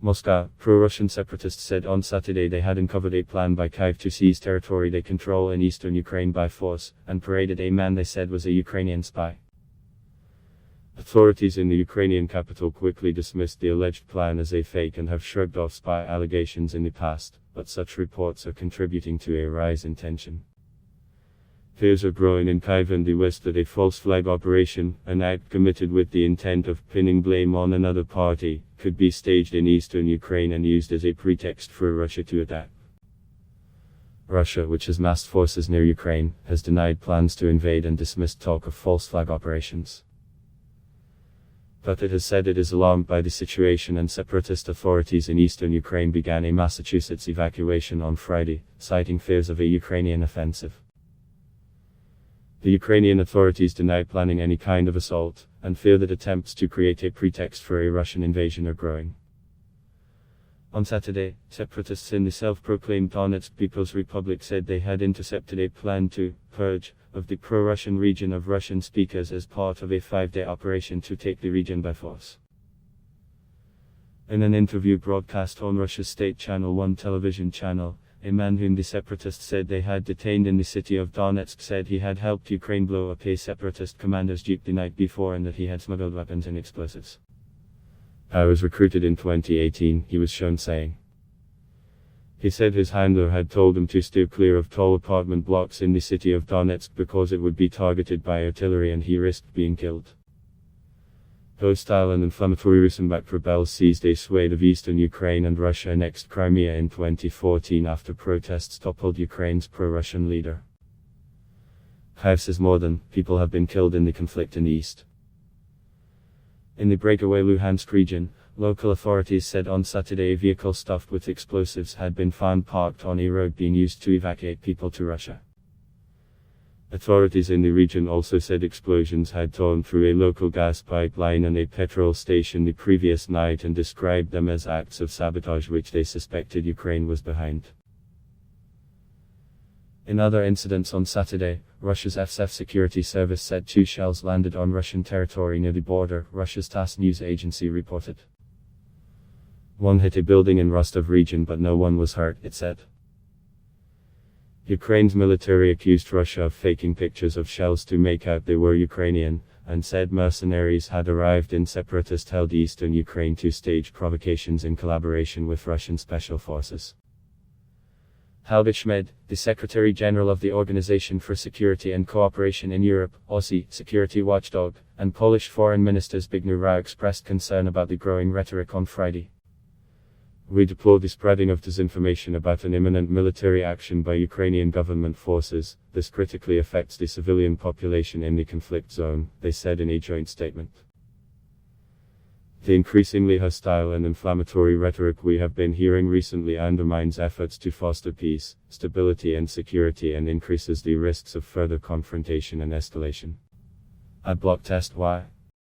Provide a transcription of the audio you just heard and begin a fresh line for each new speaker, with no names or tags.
Moscow, pro-Russian separatists said on Saturday they had uncovered a plan by Kyiv to seize territory they control in eastern Ukraine by force, and paraded a man they said was a Ukrainian spy. Authorities in the Ukrainian capital quickly dismissed the alleged plan as a fake and have shrugged off spy allegations in the past, but such reports are contributing to a rise in tension. Fears are growing in Kyiv and the West that a false flag operation, an act committed with the intent of pinning blame on another party, could be staged in eastern Ukraine and used as a pretext for Russia to attack. Russia, which has massed forces near Ukraine, has denied plans to invade and dismissed talk of false flag operations. But it has said it is alarmed by the situation, and separatist authorities in eastern Ukraine began a Massachusetts evacuation on Friday, citing fears of a Ukrainian offensive. The Ukrainian authorities deny planning any kind of assault, and fear that attempts to create a pretext for a Russian invasion are growing. On Saturday, separatists in the self-proclaimed Donetsk People's Republic said they had intercepted a plan to purge of the pro-Russian region of Russian speakers as part of a 5-day operation to take the region by force. In an interview broadcast on Russia's state Channel 1 television channel, a man whom the separatists said they had detained in the city of Donetsk said he had helped Ukraine blow up a separatist commander's jeep the night before and that he had smuggled weapons and explosives. "I was recruited in 2018, he was shown saying. He said his handler had told him to steer clear of tall apartment blocks in the city of Donetsk because it would be targeted by artillery and he risked being killed. Hostile and inflammatory Russian-backed rebels seized a swathe of eastern Ukraine and Russia annexed Crimea in 2014 after protests toppled Ukraine's pro-Russian leader. Kyiv says more than people have been killed in the conflict in the east. In the breakaway Luhansk region, local authorities said on Saturday a vehicle stuffed with explosives had been found parked on a road being used to evacuate people to Russia. Authorities in the region also said explosions had torn through a local gas pipeline and a petrol station the previous night and described them as acts of sabotage which they suspected Ukraine was behind. In other incidents on Saturday, Russia's FSF security service said 2 shells landed on Russian territory near the border, Russia's TASS news agency reported. One hit a building in Rostov region but no one was hurt, it said. Ukraine's military accused Russia of faking pictures of shells to make out they were Ukrainian, and said mercenaries had arrived in separatist-held eastern Ukraine to stage provocations in collaboration with Russian special forces. Helmut Schmid, the Secretary General of the Organization for Security and Cooperation in Europe, OSCE, security watchdog, and Polish Foreign Minister Zbigniew Rau expressed concern about the growing rhetoric on Friday. "We deplore the spreading of disinformation about an imminent military action by Ukrainian government forces. This critically affects the civilian population in the conflict zone," they said in a joint statement. "The increasingly hostile and inflammatory rhetoric we have been hearing recently undermines efforts to foster peace, stability and security and increases the risks of further confrontation and escalation." At block test Y.